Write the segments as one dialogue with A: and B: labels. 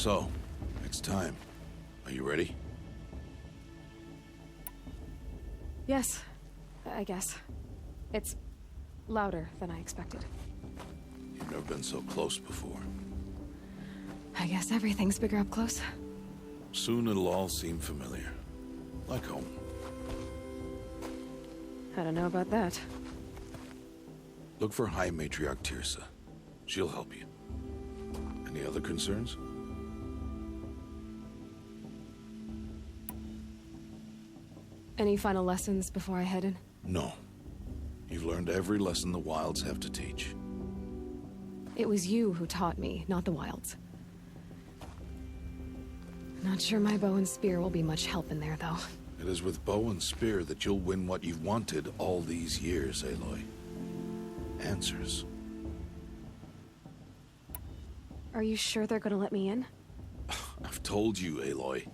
A: So, it's time. Are you ready?
B: Yes, I guess. It's louder than I expected.
A: You've never been so close before.
B: I guess everything's bigger up close.
A: Soon it'll all seem familiar. Like home.
B: I don't know about that.
A: Look for High Matriarch Tirsa. She'll help you. Any other concerns?
B: Any final lessons before I head in?
A: No. You've learned every lesson the Wilds have to teach.
B: It was you who taught me, not the Wilds. Not sure my bow and spear will be much help in there, though.
A: It is with bow and spear that you'll win what you've wanted all these years, Aloy. Answers.
B: Are you sure they're gonna let me in?
A: I've told you, Aloy.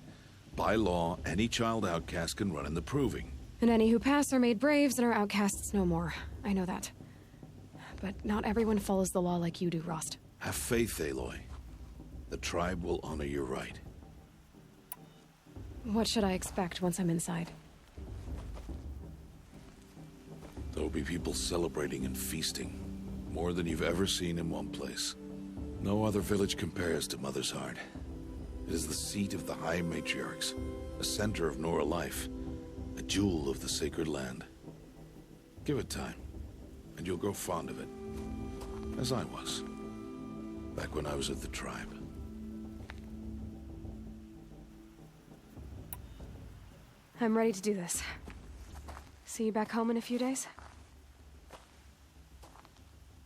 A: By law, any child outcast can run in the Proving.
B: And any who pass are made braves and are outcasts no more. I know that. But not everyone follows the law like you do, Rost.
A: Have faith, Aloy. The tribe will honor your right.
B: What should I expect once I'm inside?
A: There'll be people celebrating and feasting. More than you've ever seen in one place. No other village compares to Mother's Heart. It is the seat of the High Matriarchs, a center of Nora life, a jewel of the sacred land. Give it time, and you'll grow fond of it. As I was, back when I was at the tribe.
B: I'm ready to do this. See you back home in a few days?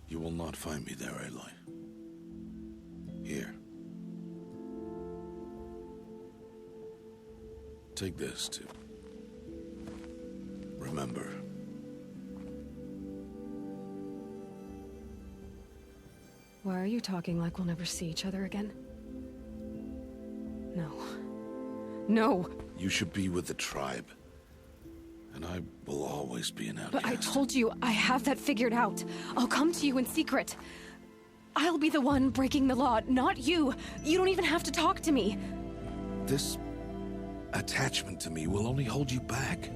A: You will not find me there, Aloy. Here. Take this, too. Remember.
B: Why are you talking like we'll never see each other again? No. No!
A: You should be with the tribe. And I will always be an outcast.
B: But I told you, I have that figured out. I'll come to you in secret. I'll be the one breaking the law, not you. You don't even have to talk to me.
A: This attachment to me will only hold you back.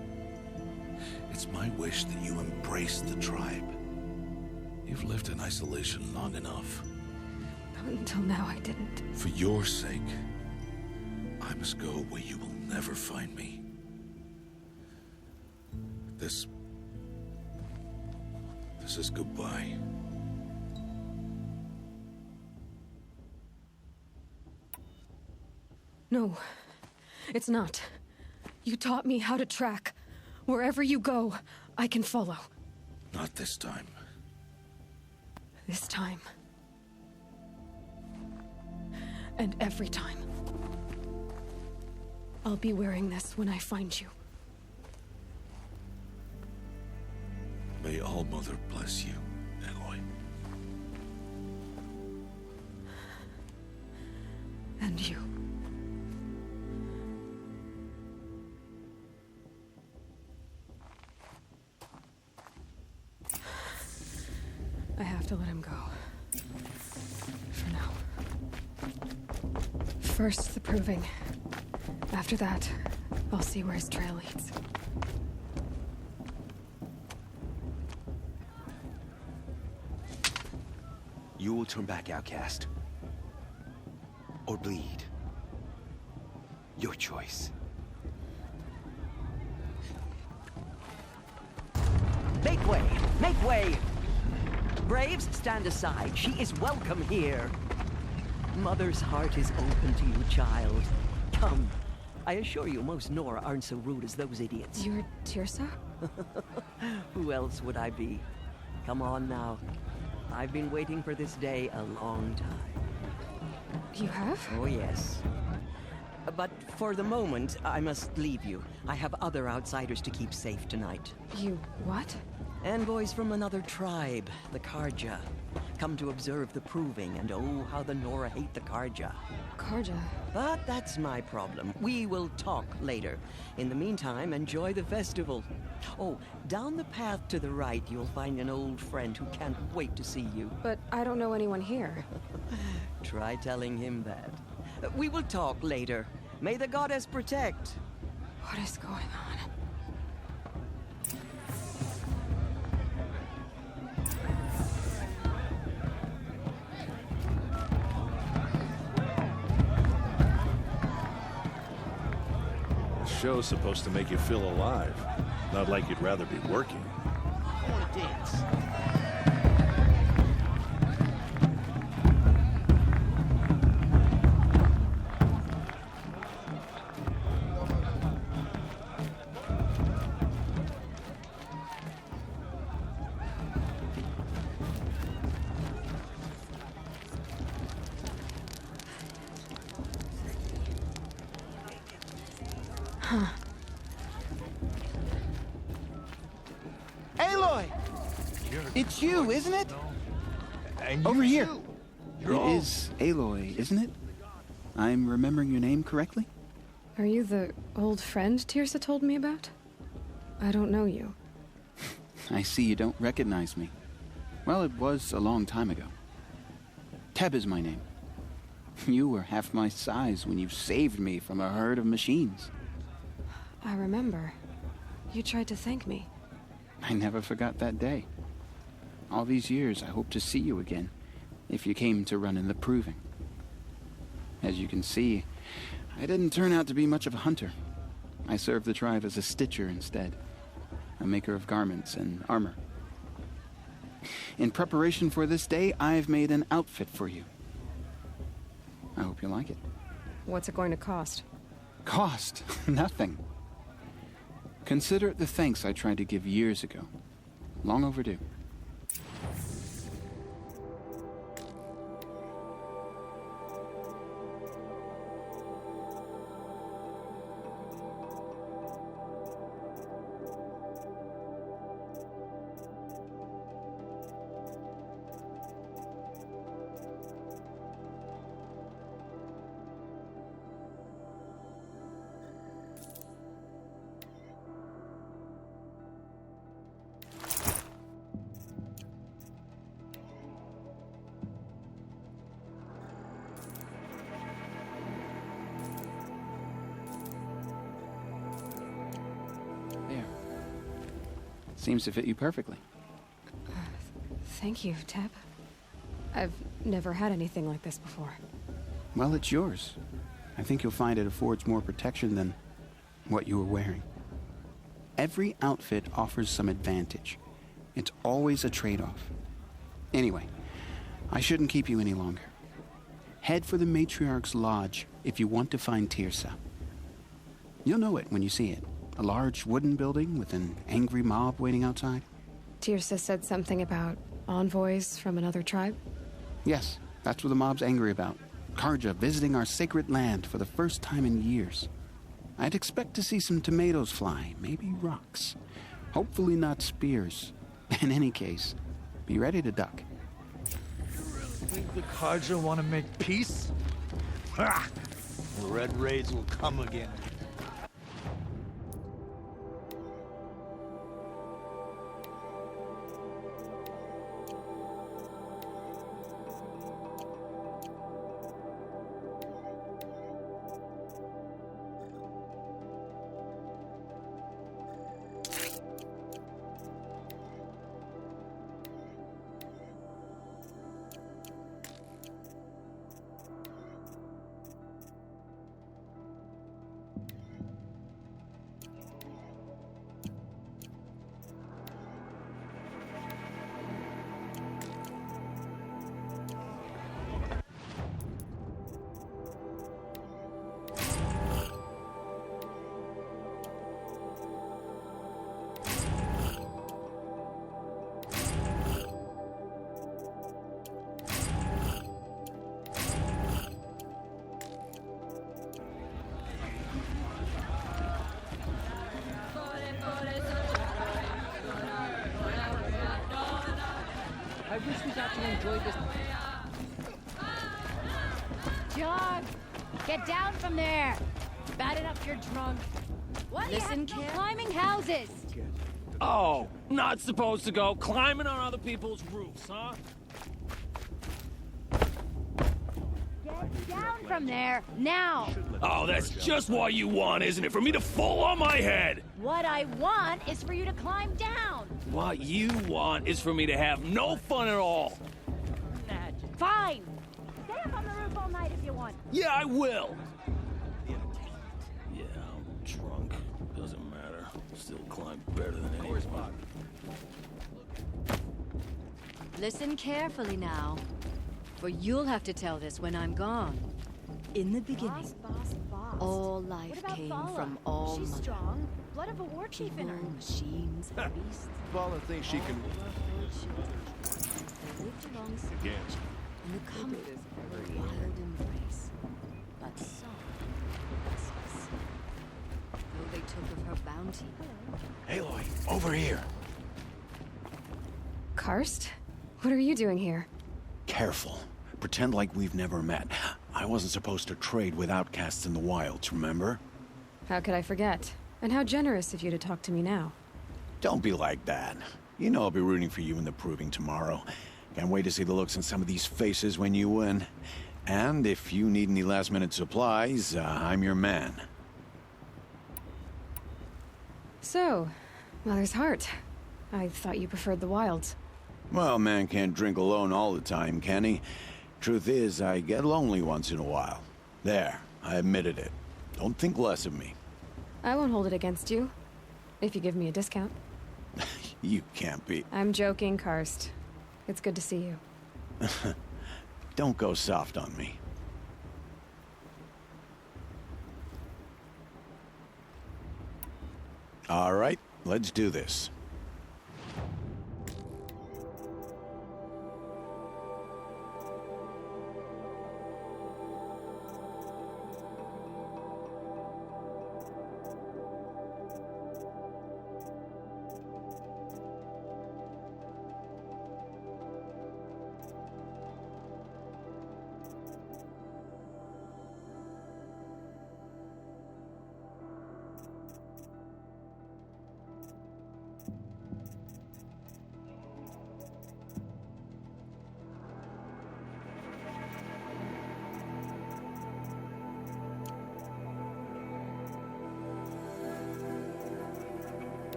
A: It's my wish that you embrace the tribe. You've lived in isolation long enough.
B: Until now, I didn't.
A: For your sake, I must go where you will never find me. This is goodbye.
B: No, it's not. You taught me how to track. Wherever you go, I can follow.
A: Not this time.
B: This time. And every time. I'll be wearing this when I find you.
A: May All Mother bless you, Aloy.
B: And you. I have to let him go. For now. First, the Proving. After that, I'll see where his trail leads.
C: You will turn back, outcast. Or bleed. Your choice.
D: Make way! Make way! Braves, stand aside. She is welcome here. Mother's heart is open to you, child. Come. I assure you, most Nora aren't so rude as those idiots.
B: You're Tirsa?
D: Who else would I be? Come on now. I've been waiting for this day a long time.
B: You have?
D: Oh, yes. But for the moment, I must leave you. I have other outsiders to keep safe tonight.
B: You what?
D: Envoys from another tribe, the Karja. Come to observe the Proving, and oh, how the Nora hate the Karja.
B: Karja?
D: But that's my problem. We will talk later. In the meantime, enjoy the festival. Oh, down the path to the right, you'll find an old friend who can't wait to see you.
B: But I don't know anyone here.
D: Try telling him that. We will talk later. May the goddess protect.
B: What is going on?
A: The show's supposed to make you feel alive, not like you'd rather be working.
E: I want to dance. Aloy! It's you, isn't it?
F: And
E: Over
F: you
E: here.
F: too.
E: It is Aloy, isn't it? I'm remembering your name correctly?
B: Are you the old friend Tirsa told me about? I don't know you.
E: I see you don't recognize me. Well, it was a long time ago. Teb is my name. You were half my size when you saved me from a herd of machines.
B: I remember. You tried to thank me.
E: I never forgot that day. All these years, I hope to see you again, if you came to run in the proving. As you can see, I didn't turn out to be much of a hunter. I served the tribe as a stitcher instead, a maker of garments and armor. In preparation for this day, I've made an outfit for you. I hope you like it.
B: What's it going to cost?
E: Cost? Nothing. Consider it the thanks I tried to give years ago. Long overdue. There. Seems to fit you perfectly.
B: Thank you, Teb. I've never had anything like this before.
E: Well, it's yours. I think you'll find it affords more protection than what you were wearing. Every outfit offers some advantage. It's always a trade-off. Anyway, I shouldn't keep you any longer. Head for the Matriarch's Lodge if you want to find Tirsa. You'll know it when you see it. A large wooden building with an angry mob waiting outside.
B: Tirsa said something about envoys from another tribe?
E: Yes, that's what the mob's angry about. Karja visiting our sacred land for the first time in years. I'd expect to see some tomatoes fly, maybe rocks. Hopefully not spears. In any case, be ready to duck.
F: Think the Karja want to make peace? Ha! The Red Raids will come again.
G: I wish we got to enjoy this.
H: John, get down from there. Bad enough you're drunk. Listen, kid. Climbing houses.
G: Oh, not supposed to go climbing on other people's roofs, huh?
H: Get down from there, now!
G: Oh, that's just what you want, isn't it? For me to fall on my head!
H: What I want is for you to climb down!
G: What you want is for me to have no fun at all.
H: Fine! Stay up on the roof all night if you want.
G: Yeah, I will. Yeah, I'm drunk. Doesn't matter. Still climb better than anyone.
I: Listen carefully now, for you'll have to tell this when I'm gone. In the beginning,
H: Boss.
I: all
H: What
I: life
H: about
I: came
H: Vala?
I: from all
H: She's
I: mother.
H: strong. Blood of a war chief in her.
I: People, machines, beasts.
J: Vala thinks she can...
I: They lived alongside
J: Against.
I: in the comfort of a wild embrace. But some were restless. Though they took of her bounty.
A: Aloy, over here.
B: Karst? What are you doing here?
A: Careful. Pretend like we've never met. I wasn't supposed to trade with outcasts in the wilds, remember?
B: How could I forget? And how generous of you to talk to me now.
A: Don't be like that. You know I'll be rooting for you in the proving tomorrow. Can't wait to see the looks on some of these faces when you win. And if you need any last-minute supplies, I'm your man.
B: So, Mother's Heart. I thought you preferred the wilds.
A: Well, man can't drink alone all the time, can he? Truth is, I get lonely once in a while. There, I admitted it. Don't think less of me.
B: I won't hold it against you. If you give me a discount.
A: You can't be.
B: I'm joking, Karst. It's good to see you.
A: Don't go soft on me. All right, let's do this.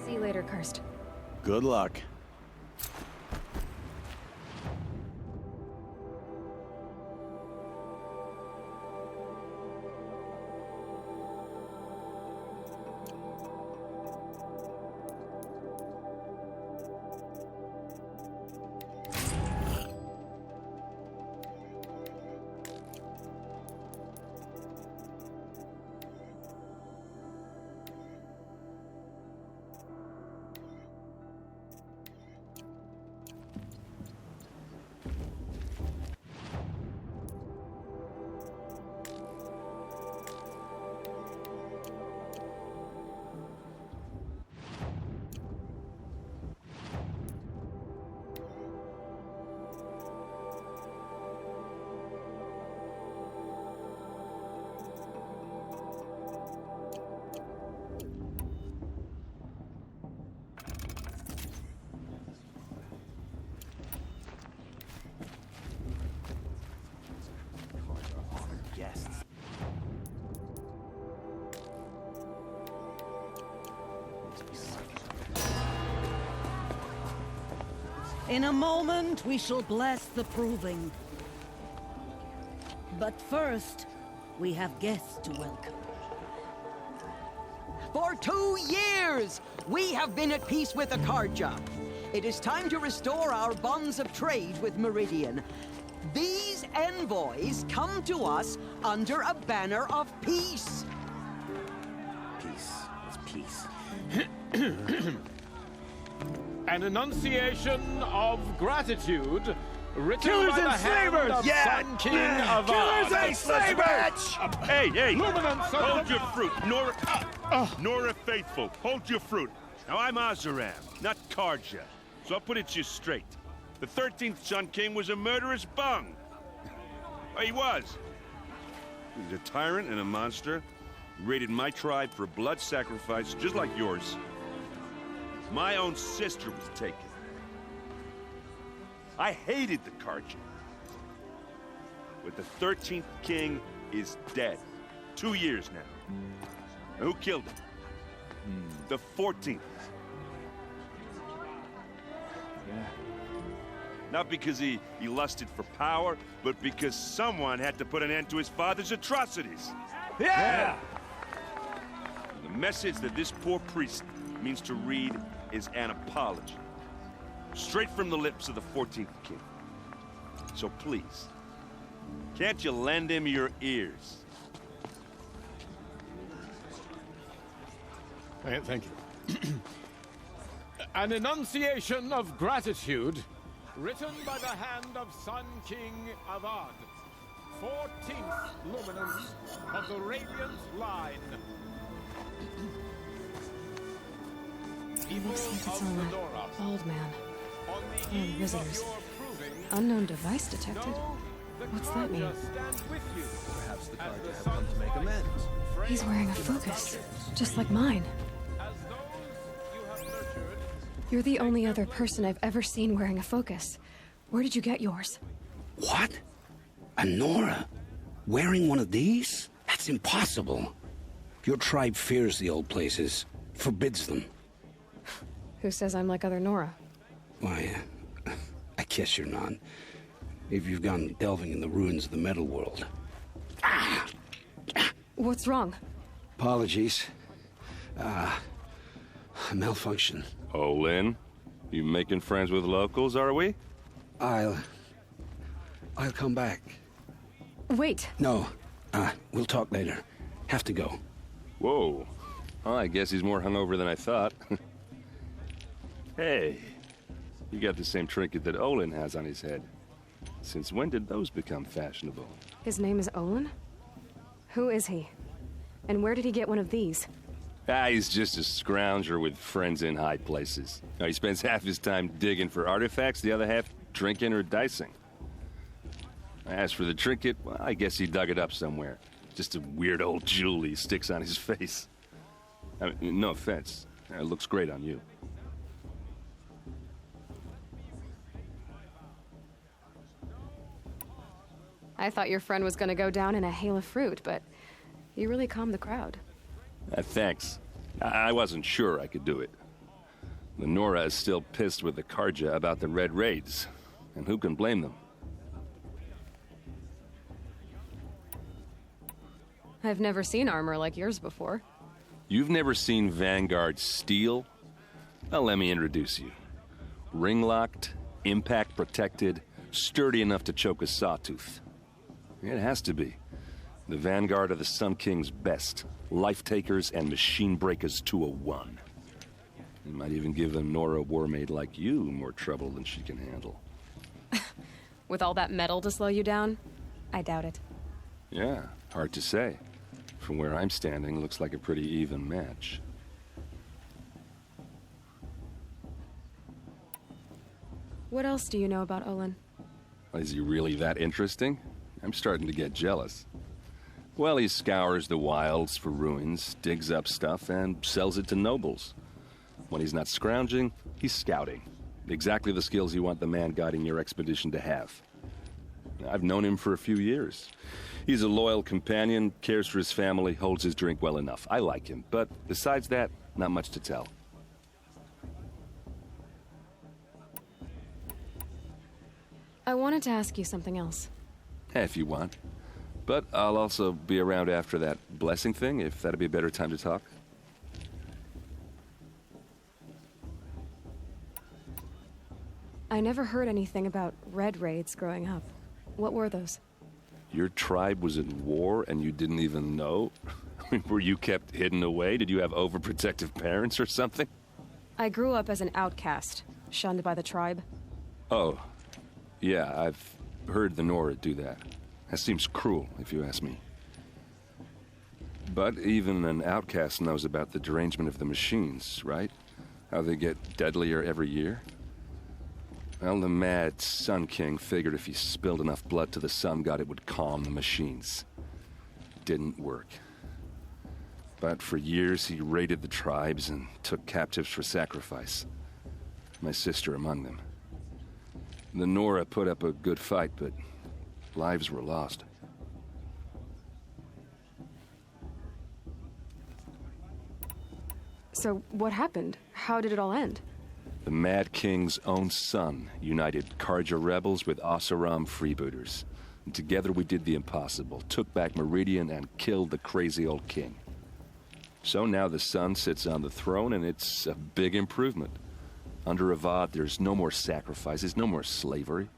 B: See you later, Karst.
A: Good luck.
K: In a moment, we shall bless the proving. But first, we have guests to welcome.
D: For 2 years, we have been at peace with Akarja. It is time to restore our bonds of trade with Meridian. These envoys come to us under a banner of peace.
C: Peace. It's peace.
G: An enunciation of gratitude written
F: Killers
G: by
F: and
G: the hand
F: slavers!
G: of Sun King of
F: Killers and slavers!
L: Hey!
G: Luminance
L: Hold your fruit, Nora Faithful. Hold your fruit. Now I'm Azaram, not Karja, so I'll put it to you straight. The 13th Sun King was a murderous bung. Oh, he was. He was a tyrant and a monster. raided my tribe for a blood sacrifice, just like yours. My own sister was taken. I hated the Carja. But the 13th king is dead. 2 years now. And who killed him? The 14th.
F: Yeah.
L: Not because he lusted for power, but because someone had to put an end to his father's atrocities.
F: Yeah!
L: The message that this poor priest means to read is an apology. Straight from the lips of the 14th king. So please, can't you lend him your ears?
J: Thank you. An enunciation of gratitude, written by the hand of Sun King Avad, 14th luminance of the Radiant Line.
B: Looks like it's on that bald man. Oh, visitors. Unknown device detected? What's that mean?
M: Perhaps the Carja have come to make amends.
B: He's wearing a focus, just like mine. You're the only other person I've ever seen wearing a focus. Where did you get yours?
N: What? A Nora? Wearing one of these? That's impossible. Your tribe fears the old places, forbids them.
B: Who says I'm like other Nora?
N: Why, I guess you're not. If you've gone delving in the ruins of the metal world.
B: What's wrong?
N: Apologies. A malfunction.
L: Oh, Lynn? You making friends with locals, are we?
N: I'll come back.
B: Wait.
N: No. We'll talk later. Have to go.
L: Whoa. Well, I guess he's more hungover than I thought. Hey, you got the same trinket that Olin has on his head. Since when did those become fashionable?
B: His name is Olin? Who is he? And where did he get one of these?
L: He's just a scrounger with friends in high places. Now, he spends half his time digging for artifacts, the other half drinking or dicing. As for the trinket, well, I guess he dug it up somewhere. Just a weird old jewel he sticks on his face. I mean, no offense. It looks great on you.
B: I thought your friend was gonna go down in a hail of fruit, but you really calmed the crowd.
L: Thanks. I wasn't sure I could do it. The Nora is still pissed with the Carja about the Red Raids, and who can blame them?
B: I've never seen armor like yours before.
L: You've never seen Vanguard steel? Well, let me introduce you. Ring-locked, impact-protected, sturdy enough to choke a sawtooth. It has to be. The Vanguard of the Sun King's best. Life-takers and machine breakers to a one. You might even give a Nora warmaid like you more trouble than she can handle.
B: With all that metal to slow you down? I doubt it.
L: Yeah, hard to say. From where I'm standing, looks like a pretty even match.
B: What else do you know about Olin?
L: Is he really that interesting? I'm starting to get jealous. Well, he scours the wilds for ruins, digs up stuff, and sells it to nobles. When he's not scrounging, he's scouting. Exactly the skills you want the man guiding your expedition to have. I've known him for a few years. He's a loyal companion, cares for his family, holds his drink well enough. I like him, but besides that, not much to tell.
B: I wanted to ask you something else.
L: If you want. But I'll also be around after that blessing thing, if that'd be a better time to talk.
B: I never heard anything about Red Raids growing up. What were those?
L: Your tribe was in war and you didn't even know? I mean, were you kept hidden away? Did you have overprotective parents or something?
B: I grew up as an outcast, shunned by the tribe.
L: Oh, yeah, I've heard the Nora do that. That seems cruel, if you ask me. But even an outcast knows about the derangement of the machines, right? How they get deadlier every year? Well, the mad Sun King figured if he spilled enough blood to the Sun God, it would calm the machines. Didn't work. But for years he raided the tribes and took captives for sacrifice. My sister among them. The Nora put up a good fight, but lives were lost.
B: So, what happened? How did it all end?
L: The Mad King's own son united Karja rebels with Oseram freebooters. And together we did the impossible, took back Meridian and killed the crazy old king. So now the son sits on the throne, and it's a big improvement. Under Avad, there's no more sacrifices, no more slavery.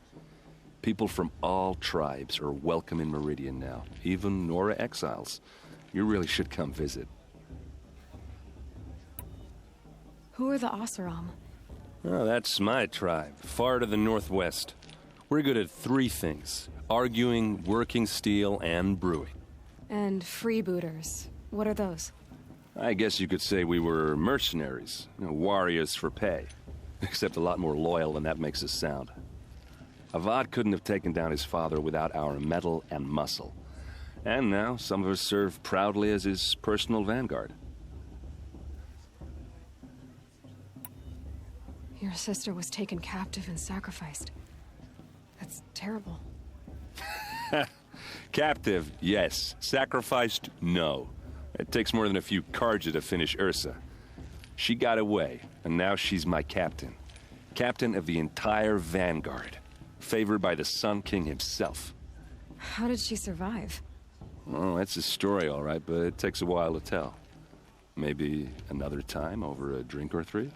L: People from all tribes are welcome in Meridian now, even Nora exiles. You really should come visit.
B: Who are the Oseram?
L: Oh, that's my tribe, far to the northwest. We're good at 3 things: arguing, working steel, and brewing.
B: And freebooters. What are those?
L: I guess you could say we were mercenaries, warriors for pay. Except a lot more loyal than that makes us sound. Avad couldn't have taken down his father without our metal and muscle. And now some of us serve proudly as his personal vanguard.
B: Your sister was taken captive and sacrificed. That's terrible.
L: Captive, yes. Sacrificed, no. It takes more than a few Karja to finish Ursa. She got away, and now she's my captain. Captain of the entire vanguard. Favored by the Sun King himself.
B: How did she survive?
L: Well, that's a story, all right, but it takes a while to tell. Maybe another time over a drink or 3?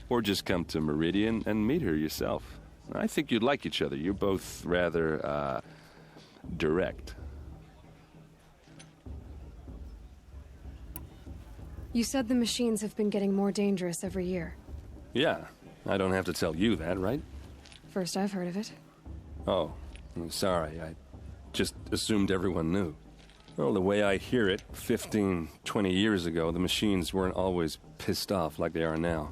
L: Or just come to Meridian and meet her yourself. I think you'd like each other. You're both rather, direct.
B: You said the machines have been getting more dangerous every year.
L: Yeah, I don't have to tell you that, right?
B: First I've heard of it.
L: Oh, I'm sorry. I just assumed everyone knew. Well, the way I hear it, 15, 20 years ago, the machines weren't always pissed off like they are now.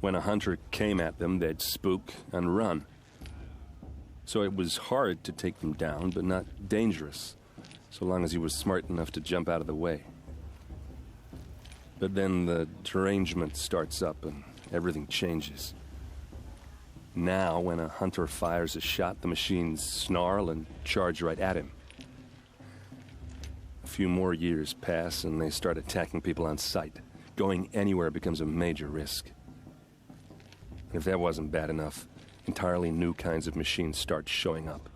L: When a hunter came at them, they'd spook and run. So it was hard to take them down, but not dangerous, so long as he was smart enough to jump out of the way. But then the derangement starts up and everything changes. Now, when a hunter fires a shot, the machines snarl and charge right at him. A few more years pass and they start attacking people on sight. Going anywhere becomes a major risk. If that wasn't bad enough, entirely new kinds of machines start showing up.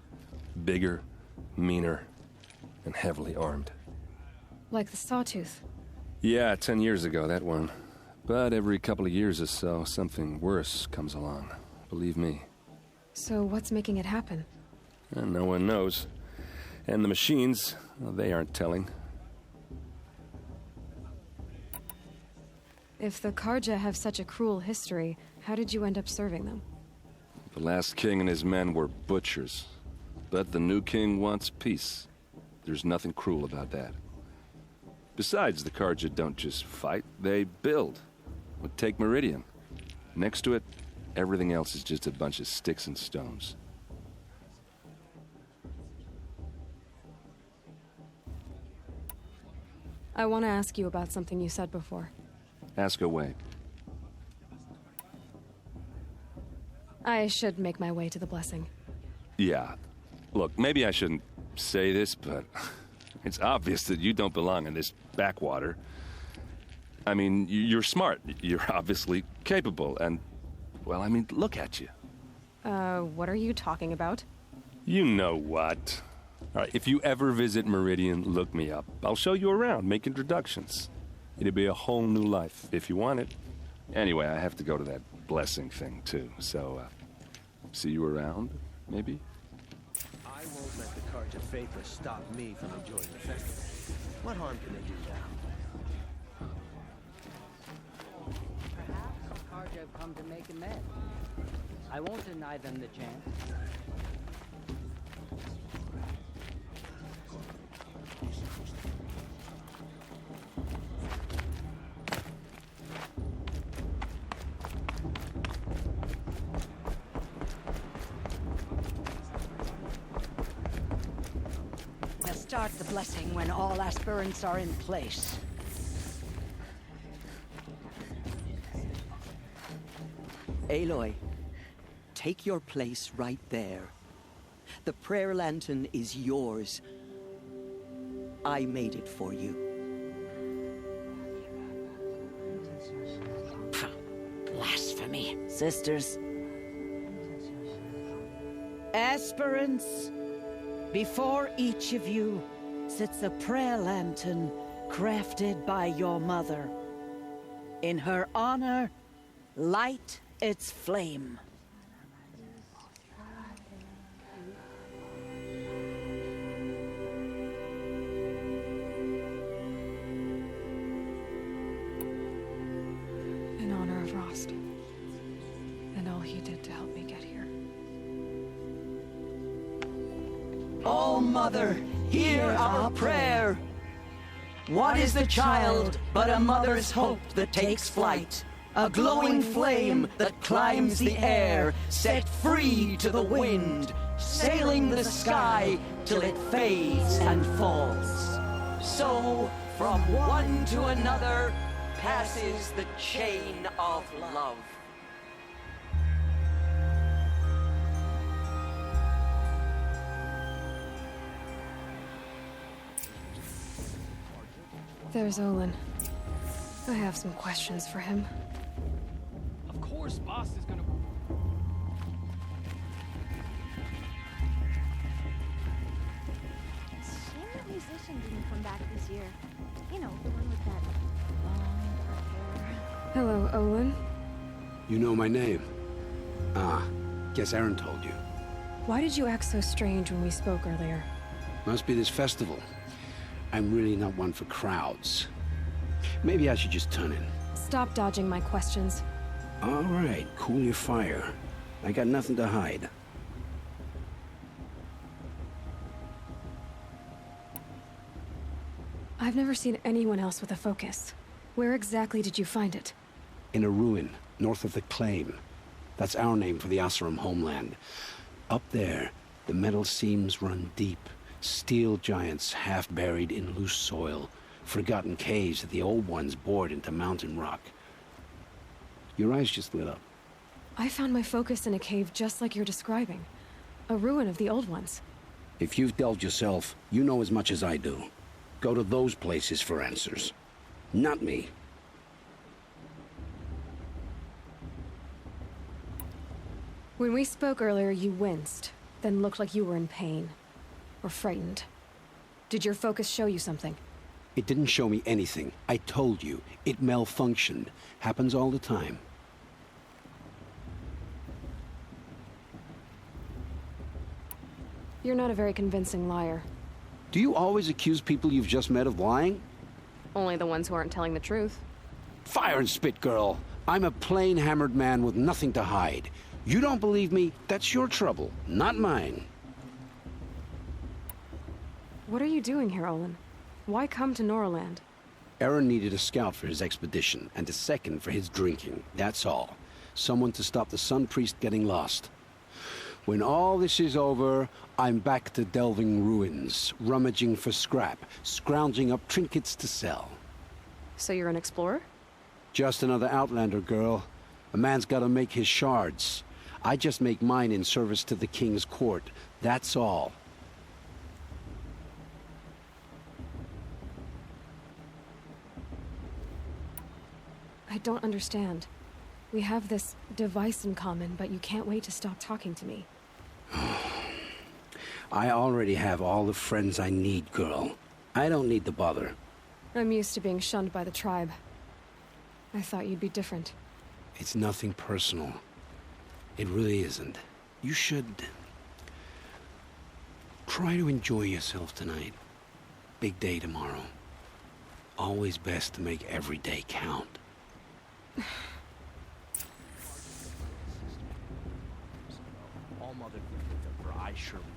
L: Bigger, meaner, and heavily armed.
B: Like the Sawtooth.
L: Yeah, 10 years ago, that one. But every couple of years or so, something worse comes along. Believe me.
B: So what's making it happen?
L: And no one knows. And the machines, well, they aren't telling.
B: If the Karja have such a cruel history, how did you end up serving them?
L: The last king and his men were butchers. But the new king wants peace. There's nothing cruel about that. Besides, the Karja don't just fight, they build. Take Meridian. Next to it, everything else is just a bunch of sticks and stones.
B: I want to ask you about something you said before.
L: Ask away.
B: I should make my way to the blessing.
L: Yeah. Look, maybe I shouldn't say this, but it's obvious that you don't belong in this backwater. I mean, you're smart. You're obviously capable, and, well, I mean, look at you.
B: What are you talking about?
L: You know what. All right, if you ever visit Meridian, look me up. I'll show you around, make introductions. It'll be a whole new life, if you want it. Anyway, I have to go to that blessing thing, too, so, see you around, maybe?
M: I won't let the Karja faithless stop me from enjoying the festival. What harm can they do now?
D: Perhaps the Karja have come to make amends. I won't deny them the chance.
K: start the blessing when all aspirants are in place.
D: Aloy, take your place right there. The prayer lantern is yours. I made it for you.
K: Blasphemy. Sisters. Aspirants, before each of you sits a prayer lantern crafted by your mother. In her honor, light its flame.
B: In honor of Rost. And all he did to help me get here.
D: Oh, Mother, hear our prayer. What is the child but a mother's hope that takes flight? A glowing flame that climbs the air, set free to the wind, sailing the sky till it fades and falls. So, from one to another, passes the chain of love.
B: There's Olin. I have some questions for him.
J: Of course, boss is gonna...
O: Shame that musician didn't come back this year. You know, the one with that long dark hair.
B: Hello, Olin.
N: You know my name? Ah, guess Aaron told you.
B: Why did you act so strange when we spoke earlier?
N: Must be this festival. I'm really not one for crowds. Maybe I should just turn in.
B: Stop dodging my questions.
N: All right, cool your fire. I got nothing to hide.
B: I've never seen anyone else with a focus. Where exactly did you find it?
N: In a ruin, north of the Claim. That's our name for the Oseram homeland. Up there, the metal seams run deep. Steel giants half buried in loose soil. Forgotten caves that the old ones bored into mountain rock. Your eyes just lit up.
B: I found my focus in a cave just like you're describing. A ruin of the old ones.
N: If you've delved yourself, you know as much as I do. Go to those places for answers. Not me.
B: When we spoke earlier, you winced, then looked like you were in pain. Or frightened. Did your focus show you something?
N: It didn't show me anything. I told you. It malfunctioned. Happens all the time.
B: You're not a very convincing liar.
N: Do you always accuse people you've just met of lying?
B: Only the ones who aren't telling the truth.
N: Fire and spit, girl. I'm a plain hammered man with nothing to hide. You don't believe me? That's your trouble, not mine.
B: What are you doing here, Olin? Why come to Norland?
N: Aaron needed a scout for his expedition, and a second for his drinking. That's all. Someone to stop the Sun Priest getting lost. When all this is over, I'm back to delving ruins, rummaging for scrap, scrounging up trinkets to sell.
B: So you're an explorer?
N: Just another Outlander, girl. A man's gotta make his shards. I just make mine in service to the King's court. That's all.
B: I don't understand. We have this device in common, but you can't wait to stop talking to me.
N: I already have all the friends I need, girl. I don't need the bother.
B: I'm used to being shunned by the tribe. I thought you'd be different.
N: It's nothing personal. It really isn't. You should... try to enjoy yourself tonight. Big day tomorrow. Always best to make every day count.
F: All mother with her, I sure won't.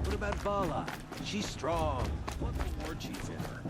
M: What about Vala? She's strong.
G: What the war chief in her?